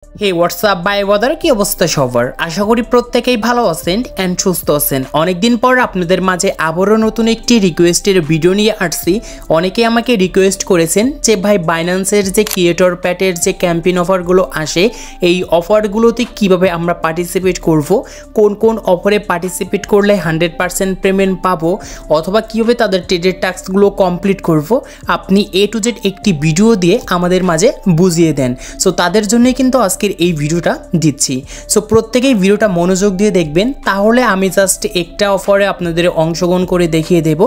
Hey WhatsApp by ওয়াদার কি অবস্থা সবার? আশা করি প্রত্যেকেই ভালো আছেন অ্যান্ড সুস্থ আছেন। অনেকদিন পর আপনাদের মাঝে আবারও নতুন একটি রিকোয়েস্টের ভিডিও নিয়ে আসছি। অনেকে আমাকে রিকোয়েস্ট করেছেন যে ভাই বাইন্যান্সের যে ক্রিয়েটর প্যাটের যে ক্যাম্পেইন অফারগুলো আসে এই অফারগুলোতে কিভাবে আমরা পার্টিসিপেট করব, কোন কোন অফারে পার্টিসিপেট করলে 100% পেমেন্ট পাবো, অথবা কীভাবে তাদের ট্রেডের টাস্কগুলো কমপ্লিট করব, আপনি A to Z একটি ভিডিও দিয়ে আমাদের মাঝে বুঝিয়ে দেন। সো তাদের জন্যই কিন্তু আজকের এই ভিডিওটা দিচ্ছি। সো প্রত্যেকেই ভিডিওটা মনোযোগ দিয়ে দেখবেন, তাহলে আমি জাস্ট একটা অফারে আপনাদের অংশগ্রহণ করে দেখিয়ে দেব।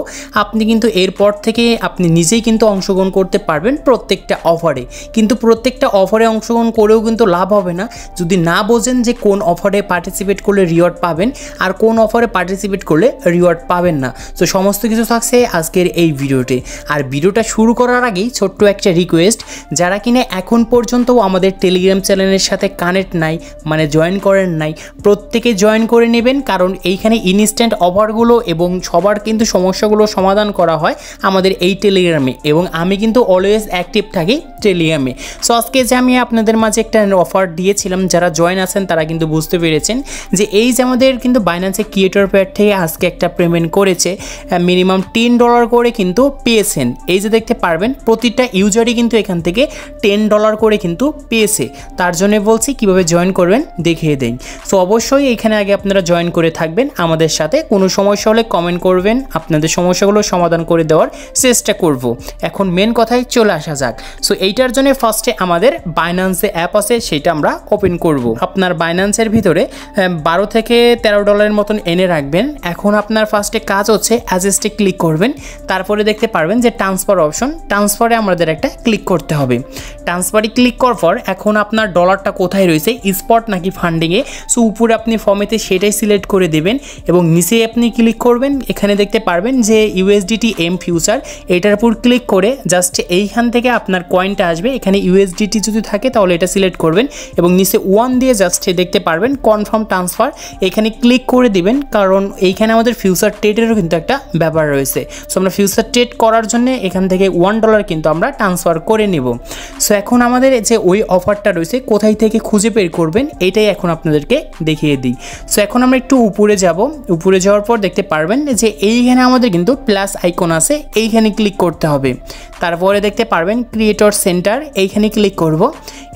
আপনি কিন্তু এরপর থেকে আপনি নিজেই কিন্তু অংশগ্রহণ করতে পারবেন প্রত্যেকটা অফারে। কিন্তু প্রত্যেকটা অফারে অংশগ্রহণ করেও কিন্তু লাভ হবে না যদি না বোঝেন যে কোন অফারে পার্টিসিপেট করলে রিওয়ার্ড পাবেন আর কোন অফারে পার্টিসিপেট করলে রিওয়ার্ড পাবেন না। সো সমস্ত কিছু থাকছে আজকের এই ভিডিওতে। আর ভিডিওটা শুরু করার আগেই ছোট্ট একটা রিকোয়েস্ট, যারা কিনা এখন পর্যন্ত আমাদের টেলিগ্রাম চ্যানেলের সাথে কানেক্ট নাই, মানে জয়েন করেন নাই, প্রত্যেকে জয়েন করে নেবেন। কারণ এইখানে ইনস্ট্যান্ট অফারগুলো এবং সবার কিন্তু সমস্যাগুলো সমাধান করা হয় আমাদের এই টেলিগ্রামে, এবং আমি কিন্তু অলওয়েজ অ্যাক্টিভ থাকি টেলিগ্রামে। সো আজকে যে আমি আপনাদের মাঝে একটা অফার দিয়েছিলাম, যারা জয়েন আছেন তারা কিন্তু বুঝতে পেরেছেন যে এই যে আমাদের কিন্তু বাইন্যান্সের ক্রিয়েটর প্যাড থেকে আজকে একটা পেমেন্ট করেছে, মিনিমাম $10 করে কিন্তু পেয়েছেন। এই যে দেখতে পারবেন প্রতিটা ইউজারই কিন্তু এখান থেকে $10 করে কিন্তু পেয়েছে। তার জন্য বলছি কিভাবে জয়েন করবেন দেখিয়ে দেই। সো অবশ্যই এখানে আগে আপনারা জয়েন করে থাকবেন আমাদের সাথে। কোনো সমস্যা হলে কমেন্ট করবেন, আপনাদের সমস্যাগুলো সমাধান করে দেওয়ার চেষ্টা করব। এখন মেন কথায় চলে আসা যাক। সো এইটার জন্য ফার্স্টে আমাদের বাইন্যান্সে অ্যাপ আছে, সেটা আমরা ওপেন করব। আপনার বাইন্যান্সের ভিতরে $12 থেকে $13 মতন এনে রাখবেন। এখন আপনার ফার্স্টে কাজ হচ্ছে অ্যাডজাস্টে ক্লিক করবেন, তারপরে দেখতে পারবেন যে ট্রান্সফার অপশন, ট্রান্সফারে আমাদের একটা ক্লিক করতে হবে। ট্রান্সফারে ক্লিক করার পর এখন আপনার ডলারটা কোথায় রয়েছে, স্পট নাকি ফান্ডিংয়ে। সো উপরে আপনি ফর্মেতে সেটাই সিলেক্ট করে দেবেন এবং নিচে আপনি ক্লিক করবেন। এখানে দেখতে পারবেন যে USDT M ফিউচার, এটার উপর ক্লিক করে জাস্ট এইখান থেকে আপনার কয়েনটা আসবে। এখানে USDT যদি থাকে তাহলে এটা সিলেক্ট করবেন এবং নিচে 1 দিয়ে জাস্ট দেখতে পারবেন কনফার্ম ট্রান্সফার, এখানে ক্লিক করে দিবেন। কারণ এইখানে আমাদের ফিউচার ট্রেডেরও কিন্তু একটা ব্যাপার রয়েছে। সো আমরা ফিউচার ট্রেড করার জন্য এখান থেকে $1 কিন্তু আমরা ট্রান্সফার করে নেব। সো এখন আমাদের যে ওই অফারটা রয়েছে কোথায় থেকে খুঁজে বের করবেন এটাই এখন আপনাদেরকে দেখিয়ে দিই। সো এখন আমরা একটু উপরে যাব। উপরে যাওয়ার পর দেখতে পারবেন যে এইখানে আমাদের কিন্তু প্লাস আইকন আছে, এইখানে ক্লিক করতে হবে। তারপরে দেখতে পারবেন ক্রিয়েটর সেন্টার, এইখানে ক্লিক করব।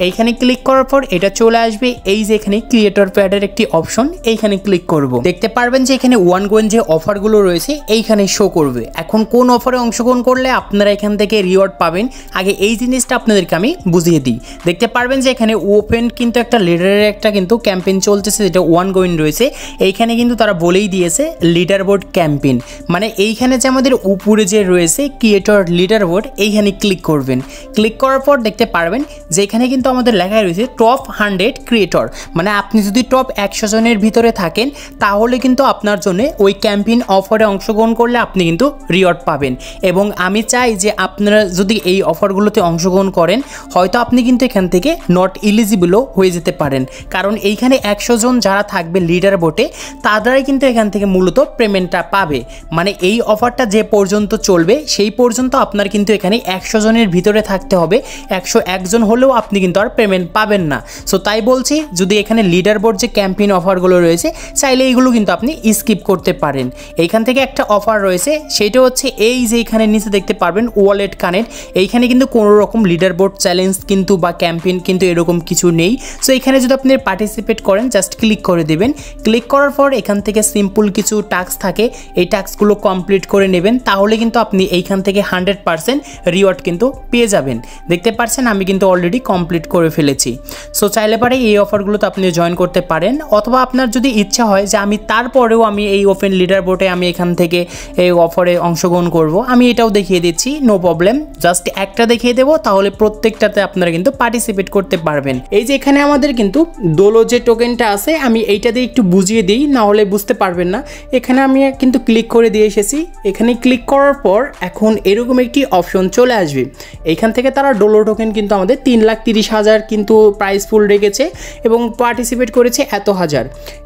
এইখানে ক্লিক করার পর এটা চলে আসবে এই যে এখানে ক্রিয়েটর প্যাডের একটি অপশন, এইখানে ক্লিক করব। দেখতে পারবেন যে এখানে ওয়ান যে অফারগুলো রয়েছে এইখানে শো করবে। এখন কোন অফারে অংশগ্রহণ করলে আপনারা এখান থেকে রিওয়ার্ড পাবেন, আগে এই জিনিসটা আপনাদেরকে আমি বুঝিয়ে দিই। দেখতে পারবেন যে এখানে ওপেন কিন্তু একটা লিডারের একটা কিন্তু ক্যাম্পেইন চলতেছে, যেটা ওয়ান রয়েছে। এইখানে কিন্তু তারা বলেই দিয়েছে লিডার বোর্ড ক্যাম্পেইন, মানে এইখানে যে আমাদের উপরে যে রয়েছে ক্রিয়েটর লিডার বোর্ড, এইখানে ক্লিক করবেন। ক্লিক করার পর দেখতে পারবেন যে এখানে কিন্তু আমাদের লেখা রয়েছে টপ 100 ক্রিয়েটর, মানে আপনি যদি টপ 100 জনের ভিতরে থাকেন তাহলে কিন্তু আপনার জন্য ওই ক্যাম্পেইন অফারে অংশগ্রহণ করলে আপনি কিন্তু রিওয়ার্ড পাবেন। এবং আমি চাই যে আপনারা যদি এই অফারগুলোতে অংশগ্রহণ করেন, হয়তো আপনি কিন্তু এখান থেকে নট এলিজিবলও হয়ে যেতে পারেন। কারণ এইখানে 100 জন যারা থাকবে লিডার বোর্ডে তারাই কিন্তু এখান থেকে মূলত পেমেন্টটা পাবে। মানে এই অফারটা যে পর্যন্ত চলবে সেই পর্যন্ত আপনার কিন্তু এখানে 100 জনের ভিতরে থাকতে হবে। 101 জন হলেও আপনি কিন্তু আর পেমেন্ট পাবেন না। সো তাই বলছি, যদি এখানে লিডার বোর্ড যে ক্যাম্পেইন অফারগুলো রয়েছে চাইলে এইগুলো কিন্তু আপনি স্কিপ করতে পারেন। এইখান থেকে একটা অফার রয়েছে, সেটা হচ্ছে এই যে এখানে নিচে দেখতে পারবেন ওয়ালেট কানেক্ট। এইখানে কিন্তু কোনো রকম লিডার বোর্ড চ্যালেঞ্জ কিন্তু বা ক্যাম্পেইন কিন্তু এরকম কিছু নেই। সো এখানে যদি আপনি পার্টিসিপেট করেন জাস্ট ক্লিক করে দেবেন। ক্লিক করার পর এখান থেকে সিম্পল কিছু টাস্ক থাকে, এই টাস্কগুলো কমপ্লিট করে নেবেন, তাহলে কিন্তু আপনি এইখান থেকে 100% রিওয়ার্ড কিন্তু পেয়ে যাবেন। দেখতে পাচ্ছেন আমি কিন্তু অলরেডি কমপ্লিট করে ফেলেছি। সো চাইলে পারে এই অফারগুলোতে আপনি জয়েন করতে পারেন, অথবা আপনার যদি ইচ্ছা হয় যে আমি তারপরেও আমি এই ওপেন লিডার বোর্ডে আমি এখান থেকে এই অফারে অংশগ্রহণ করব, আমি এটাও দেখিয়ে দিচ্ছি, নো প্রবলেম। জাস্ট একটা দেখিয়ে দেবো, তাহলে প্রত্যেকটাতে আপনারা কিন্তু পার্টিসিপেট করতে পারবেন। এই যে এখানে আমাদের কিন্তু দোলো যে টোকেনটা আছে, আমি এইটা দিয়ে একটু বুঝিয়ে দিই, না হলে বুঝতে পারবেন না। এখানে আমি কিন্তু ক্লিক করে দিয়ে এসেছি। এখানে ক্লিক করার পর এখন এরকম একটি অপশন চলে আসবে। এইখান থেকে তারা ডোলো টোকেন কিন্তু আমাদের 3,30,000 20,000 কিন্তু প্রাইস ফুল রেখেছে এবং পার্টিসিপেট করেছে এত হাজার।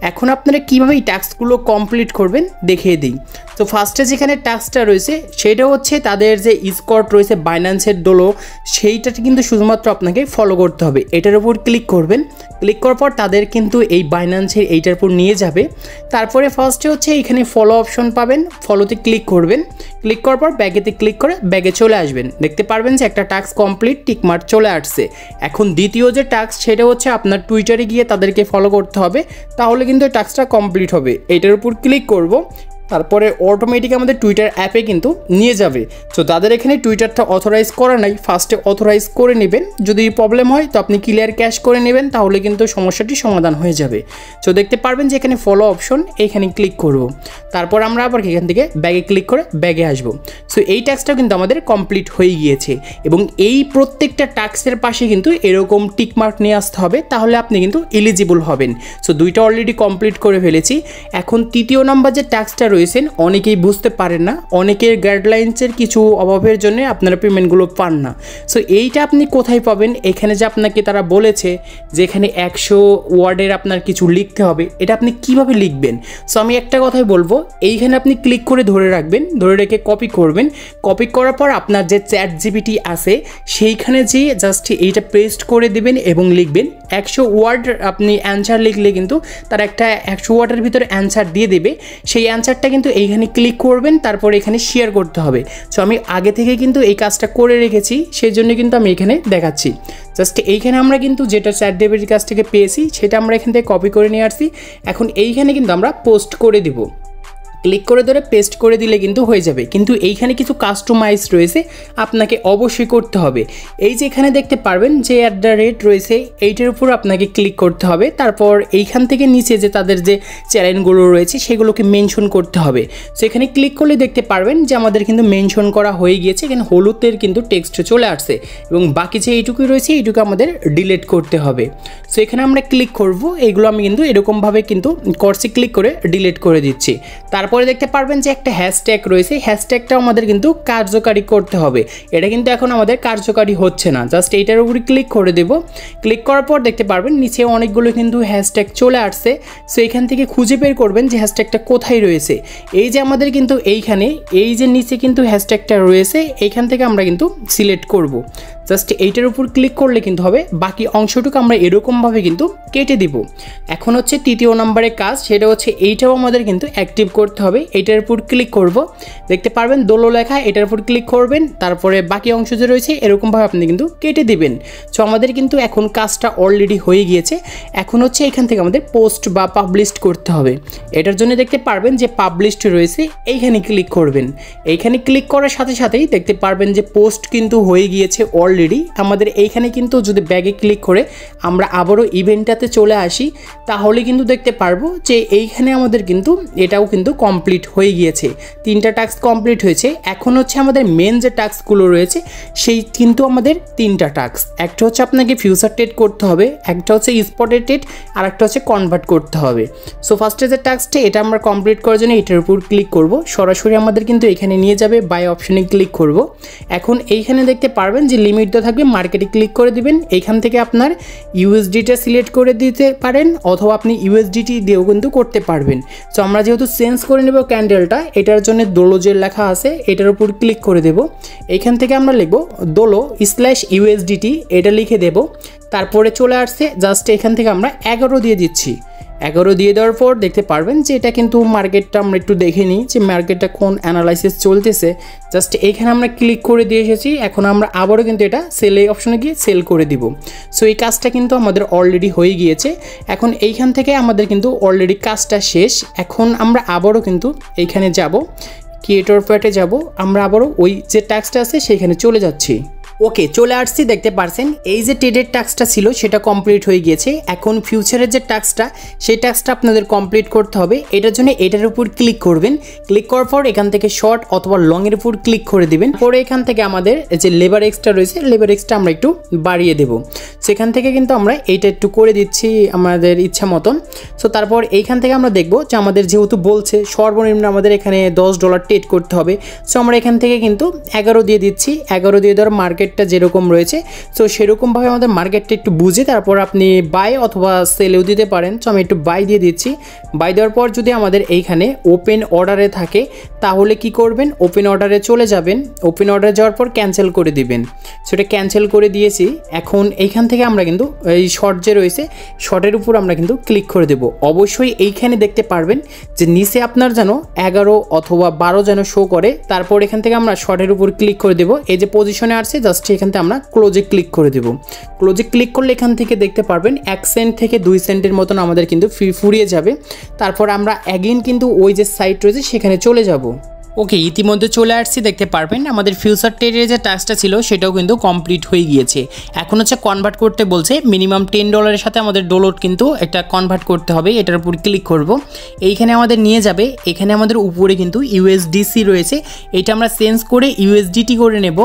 এখন আপনারা কীভাবে এই টাস্কগুলো কমপ্লিট করবেন দেখিয়ে দিই। তো ফার্স্টে যেখানে টাস্কটা রয়েছে সেটা হচ্ছে তাদের যে স্কট রয়েছে বাইন্যান্সের দোলো, সেইটাতে কিন্তু শুধুমাত্র আপনাকে ফলো করতে হবে। এটার উপর ক্লিক করবেন, ক্লিক করার পর তাদের কিন্তু এই বাইন্যান্সের এইটার উপর নিয়ে যাবে। তারপরে ফার্স্টে হচ্ছে এখানে ফলো অপশন পাবেন, ফলোতে ক্লিক করবেন, ক্লিক করার পর ব্যাগেতে ক্লিক করে ব্যাগে চলে আসবেন। দেখতে পারবেন যে একটা টাস্ক কমপ্লিট টিকমার্ক চলে আসছে। এখন দ্বিতীয় যে টাস্ক সেটা হচ্ছে আপনার টুইটারে গিয়ে তাদেরকে ফলো করতে হবে, তাহলে কিন্তু টাস্কটা কমপ্লিট হবে। এইটার উপর ক্লিক করব, তারপরে অটোমেটিক আমাদের টুইটার অ্যাপে কিন্তু নিয়ে যাবে। তো তাদের এখানে টুইটারটা অথরাইজ করা নাই, ফার্স্টে অথরাইজ করে নেবেন। যদি প্রবলেম হয় তো আপনি ক্লিয়ার ক্যাশ করে নেবেন, তাহলে কিন্তু সমস্যাটি সমাধান হয়ে যাবে। তো দেখতে পারবেন যে এখানে ফলো অপশন, এইখানে ক্লিক করব, তারপর আমরা আবার এখান থেকে ব্যাগে ক্লিক করে ব্যাগে আসব। সো এই টাস্কটাও কিন্তু আমাদের কমপ্লিট হয়ে গিয়েছে এবং এই প্রত্যেকটা টাস্কের পাশে কিন্তু এরকম টিকমার্ক নিয়ে আসতে হবে, তাহলে আপনি কিন্তু এলিজিবল হবেন। সো দুইটা অলরেডি কমপ্লিট করে ফেলেছি। এখন তৃতীয় নাম্বার যে টাস্কটা রয়েছেন অনেকেই বুঝতে পারেন না, অনেকের গাইডলাইন্সের কিছু অভাবের জন্য আপনারা পেমেন্টগুলো পান না। সো এইটা আপনি কোথায় পাবেন? এখানে যে আপনাকে তারা বলেছে যে এখানে 100 ওয়ার্ডের আপনার কিছু লিখতে হবে, এটা আপনি কিভাবে লিখবেন? সো আমি একটা কথাই বলবো, এইখানে আপনি ক্লিক করে ধরে রাখবেন, ধরে রেখে কপি করবেন। কপি করার পর আপনার যে চ্যাট জিপিটি আছে সেইখানে যেয়ে জাস্ট এইটা পেস্ট করে দেবেন এবং লিখবেন 100 ওয়ার্ড। আপনি অ্যান্সার লিখলে কিন্তু তার একটা 100 ওয়ার্ডের ভিতরে অ্যান্সার দিয়ে দেবে। সেই অ্যান্সারটা কিন্তু এইখানে ক্লিক করবেন, তারপর এখানে শেয়ার করতে হবে। সো আমি আগে থেকে কিন্তু এই কাজটা করে রেখেছি, সেই জন্য কিন্তু আমি এখানে দেখাচ্ছি। জাস্ট এইখানে আমরা কিন্তু যেটা চ্যাট জিপিটির কাছ থেকে পেয়েছি সেটা আমরা এখান থেকে কপি করে নিয়ে আসছি। এখন এইখানে কিন্তু আমরা পোস্ট করে দিব, ক্লিক করে ধরে পেস্ট করে দিলে কিন্তু হয়ে যাবে। কিন্তু এইখানে কিছু কাস্টমাইজ রয়েছে, আপনাকে অবশ্যই করতে হবে। এই যে এখানে দেখতে পারবেন যে @ রয়েছে, এইটার উপর আপনাকে ক্লিক করতে হবে। তারপর এইখান থেকে নিচে যে তাদের যে চ্যানেলগুলো রয়েছে সেগুলোকে মেনশন করতে হবে। সো এখানে ক্লিক করলে দেখতে পারবেন যে আমাদের কিন্তু মেনশন করা হয়ে গিয়েছে, এখানে হলুদের কিন্তু টেক্সট চলে আসছে এবং বাকি যে এইটুকুই রয়েছে এইটুকু আমাদের ডিলিট করতে হবে। সো এখানে আমরা ক্লিক করব, এইগুলো আমি কিন্তু এরকমভাবে কিন্তু কোর্সে ক্লিক করে ডিলিট করে দিচ্ছি। তারপরে দেখতে পারবেন যে একটা হ্যাশট্যাগ রয়েছে, হ্যাশট্যাগটাও আমাদের কিন্তু কার্যকারী করতে হবে। এটা কিন্তু এখন আমাদের কার্যকারী হচ্ছে না, জাস্ট এইটার উপরে ক্লিক করে দেব। ক্লিক করার পর দেখতে পারবেন নিচে অনেকগুলো কিন্তু হ্যাশট্যাগ চলে আসছে। সো এখান থেকে খুঁজে বের করবেন যে হ্যাশট্যাগটা কোথায় রয়েছে। এই যে আমাদের কিন্তু এইখানে এই যে নিচে কিন্তু হ্যাশট্যাগটা রয়েছে, এইখান থেকে আমরা কিন্তু সিলেক্ট করব। জাস্ট এইটার উপর ক্লিক করলে কিন্তু হবে, বাকি অংশটুকু আমরা এরকমভাবে কিন্তু কেটে দিব। এখন হচ্ছে তৃতীয় নম্বরের কাজ, সেটা হচ্ছে এইটাও আমাদের কিন্তু অ্যাক্টিভ করতে হবে। এইটার উপর ক্লিক করব, দেখতে পারবেন দোলো লেখা, এটার উপর ক্লিক করবেন, তারপরে বাকি অংশ যে রয়েছে এরকমভাবে আপনি কিন্তু কেটে দিবেন। সো আমাদের কিন্তু এখন কাজটা অলরেডি হয়ে গিয়েছে। এখন হচ্ছে এখান থেকে আমাদের পোস্ট বা পাবলিশ করতে হবে। এটার জন্য দেখতে পারবেন যে পাবলিশড রয়েছে, এইখানে ক্লিক করবেন। এইখানে ক্লিক করার সাথে সাথেই দেখতে পারবেন যে পোস্ট কিন্তু হয়ে গিয়েছে অলরেডি। আমাদের এইখানে কিন্তু যদি ব্যাগে ক্লিক করে আমরা আবারও ইভেন্টটাতে চলে আসি, তাহলে কিন্তু দেখতে পারবো যে এইখানে আমাদের কিন্তু এটাও কিন্তু কমপ্লিট হয়ে গিয়েছে। 3টা টাস্ক কমপ্লিট হয়েছে। এখন হচ্ছে আমাদের মেন যে টাস্কগুলো রয়েছে সেই কিন্তু আমাদের 3টা টাস্ক। একটা হচ্ছে আপনাকে ফিউচার ট্রেড করতে হবে, একটা হচ্ছে স্পটেড ট্রেড, আর একটা হচ্ছে কনভার্ট করতে হবে। সো ফার্স্টে যে টাস্কটা এটা আমরা কমপ্লিট করার জন্য এটার উপর ক্লিক করব, সরাসরি আমাদের কিন্তু এখানে নিয়ে যাবে, বাই অপশনে ক্লিক করব। এখন এইখানে দেখতে পারবেন যে লিমিট দেওয়া থাকবে, মার্কেটে ক্লিক করে দিবেন। এইখান থেকে আপনার ইউএসডিটা সিলেক্ট করে দিতে পারেন, অথবা আপনি ইউএসডিটি দিয়েও কিন্তু করতে পারবেন। সো আমরা যেহেতু চেঞ্জ করে নেব ক্যান্ডেলটা, এটার জন্য দোলো যে লেখা আছে এটার উপর ক্লিক করে দেব। এইখান থেকে আমরা লিখব দোলো/USDT, এটা লিখে দেব। তারপরে চলে আসছে, জাস্ট এখান থেকে আমরা 11 দিয়ে দিচ্ছি। 11 দিয়ে দেওয়ার পর দেখতে পারবেন যে এটা কিন্তু মার্কেটটা আমরা একটু দেখে নিই যে মার্কেটটা কোন অ্যানালাইসিস চলতেছে। জাস্ট এখানে আমরা ক্লিক করে দিয়ে এসেছি। এখন আমরা আবারও কিন্তু এটা সেলে অপশনে গিয়ে সেল করে দিব। সো এই কাজটা কিন্তু আমাদের অলরেডি হয়ে গিয়েছে। এখন এইখান থেকে আমাদের কিন্তু অলরেডি কাজটা শেষ। এখন আমরা আবারও কিন্তু এইখানে যাব, ক্রিয়েটর প্যাটে যাব, আমরা আবারও ওই যে টাস্কটা আছে সেখানে চলে যাচ্ছি। ওকে, চলে আসছি। দেখতে পারছেন এই যে ট্রেডের টাস্কটা ছিল সেটা কমপ্লিট হয়ে গিয়েছে। এখন ফিউচারের যে টাস্কটা সেই টাস্কটা আপনাদের কমপ্লিট করতে হবে। এটার জন্য এটার উপর ক্লিক করবেন। ক্লিক করার পর এখান থেকে শর্ট অথবা লং এর উপর ক্লিক করে দিবেন। পরে এখান থেকে আমাদের যে লেবার এক্সট্রা রয়েছে, লেবার এক্সট্রা আমরা একটু বাড়িয়ে দেব। সেখান থেকে কিন্তু আমরা এইটা একটু করে দিচ্ছি আমাদের ইচ্ছা মতন। সো তারপর এইখান থেকে আমরা দেখব যে আমাদের যেহেতু বলছে সর্বনিম্ন আমাদের এখানে $10 ট্রেড করতে হবে। সো আমরা এখান থেকে কিন্তু 11 দিয়ে দিচ্ছি। 11 দিয়ে দেওয়ার মার্কেট মার্কেটটা যেরকম রয়েছে, সো সেরকমভাবে আমাদের মার্কেটটা একটু বুঝে তারপর আপনি বাই অথবা সেলেও দিতে পারেন। সো আমি একটু বাই দিয়ে দিচ্ছি। বাই দেওয়ার পর যদি আমাদের এইখানে ওপেন অর্ডারে থাকে তাহলে কি করবেন, ওপেন অর্ডারে চলে যাবেন। ওপেন অর্ডারে যাওয়ার পর ক্যান্সেল করে দিবেন। সেটা ক্যান্সেল করে দিয়েছি। এখন এইখান থেকে আমরা কিন্তু এই শর্ট যে রয়েছে শর্টের উপর আমরা কিন্তু ক্লিক করে দেব। অবশ্যই এইখানে দেখতে পারবেন যে নিচে আপনার যেন 11 অথবা 12 যেন শো করে। তারপর এখান থেকে আমরা শর্টের উপর ক্লিক করে দেব। এই যে পজিশনে আসছে জাস্ট এখান থেকে আমরা ক্লোজে ক্লিক করে দেব। ক্লোজে ক্লিক করলে এখান থেকে দেখতে পারবেন 1 সেন্ট থেকে 2 সেন্টের মতন আমাদের কিন্তু ফুরিয়ে যাবে। তারপর আমরা অ্যাগেন কিন্তু ওই যে সাইট রয়েছে সেখানে চলে যাব। ওকে, ইতিমধ্যে চলে আসছি। দেখতে পারবেন আমাদের ফিউচার ট্রেডের যে টাস্কটা ছিল সেটাও কিন্তু কমপ্লিট হয়ে গিয়েছে। এখন হচ্ছে কনভার্ট করতে বলছে। মিনিমাম $10 সাথে আমাদের ডলার কিন্তু একটা কনভার্ট করতে হবে। এটার উপর ক্লিক করব। এইখানে আমাদের নিয়ে যাবে। এখানে আমাদের উপরে কিন্তু USDC রয়েছে, এটা আমরা চেঞ্জ করে USDT করে নেব।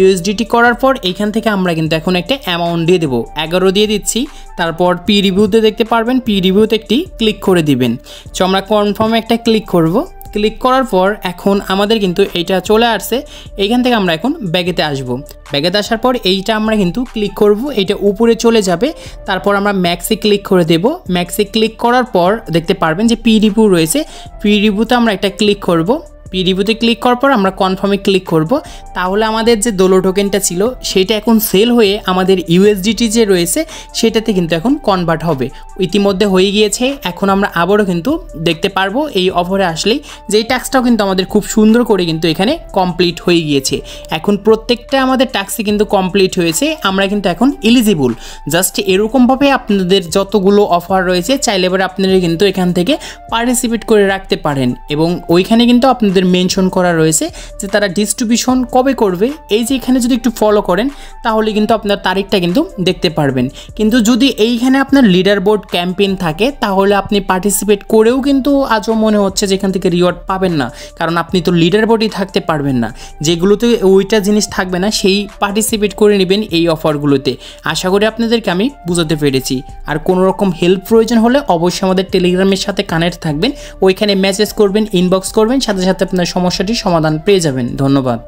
USDT করার পর এইখান থেকে আমরা কিন্তু এখন একটা অ্যামাউন্ট দিয়ে দেবো, 11 দিয়ে দিচ্ছি। তারপর পি রিভিউতে দেখতে পারবেন, পি রিভিউতে একটি ক্লিক করে দিবেন। সো আমরা কনফার্মে একটা ক্লিক করব। ক্লিক করার পর এখন আমাদের কিন্তু এইটা চলে আসছে। এইখান থেকে আমরা এখন ব্যাগেতে আসব। ব্যাগেতে আসার পর এইটা আমরা কিন্তু ক্লিক করব, এইটা উপরে চলে যাবে। তারপর আমরা ম্যাক্সে ক্লিক করে দেব। ম্যাক্সে ক্লিক করার পর দেখতে পারবেন যে পি রিভিউ রয়েছে, পি রিভিউতে আমরা একটা ক্লিক করব। পি রিভিউতে ক্লিক করার পর আমরা কনফার্মে ক্লিক করব। তাহলে আমাদের যে দোলো টোকেনটা ছিল সেটা এখন সেল হয়ে আমাদের USDT যে রয়েছে সেটাতে কিন্তু এখন কনভার্ট হবে। ইতিমধ্যে হয়ে গিয়েছে। এখন আমরা আবারও কিন্তু দেখতে পারবো এই অফারে আসলেই যে এই টাস্কটাও কিন্তু আমাদের খুব সুন্দর করে কিন্তু এখানে কমপ্লিট হয়ে গিয়েছে। এখন প্রত্যেকটা আমাদের টাস্কই কিন্তু কমপ্লিট হয়েছে। আমরা কিন্তু এখন এলিজিবল। জাস্ট এরকমভাবে আপনাদের যতগুলো অফার রয়েছে চাইলে এবার আপনারা কিন্তু এখান থেকে পার্টিসিপেট করে রাখতে পারেন। এবং ওইখানে কিন্তু আপনাদের মেনশন করা রয়েছে যে তারা ডিস্ট্রিবিউশন কবে করবে। এই যে এখানে যদি একটু ফলো করেন তাহলে কিন্তু আপনার তারিখটা কিন্তু দেখতে পারবেন। কিন্তু যদি এইখানে আপনার লিডার বোর্ড ক্যাম্পেইন থাকে তাহলে আপনি পার্টিসিপেট করেও কিন্তু আজও মনে হচ্ছে যে এখান থেকে রিওয়ার্ড পাবেন না, কারণ আপনি তো লিডার বোর্ডই থাকতে পারবেন না। যেগুলোতে ওইটা জিনিস থাকবে না সেই পার্টিসিপেট করে নেবেন এই অফারগুলোতে। আশা করি আপনাদেরকে আমি বুঝাতে পেরেছি। আর কোনো রকম হেল্প প্রয়োজন হলে অবশ্যই আমাদের টেলিগ্রামের সাথে কানেক্ট থাকবেন, ওইখানে মেসেজ করবেন, ইনবক্স করবেন, সাথে সাথে আপনার সমস্যাটির সমাধান পেয়ে যাবেন। ধন্যবাদ।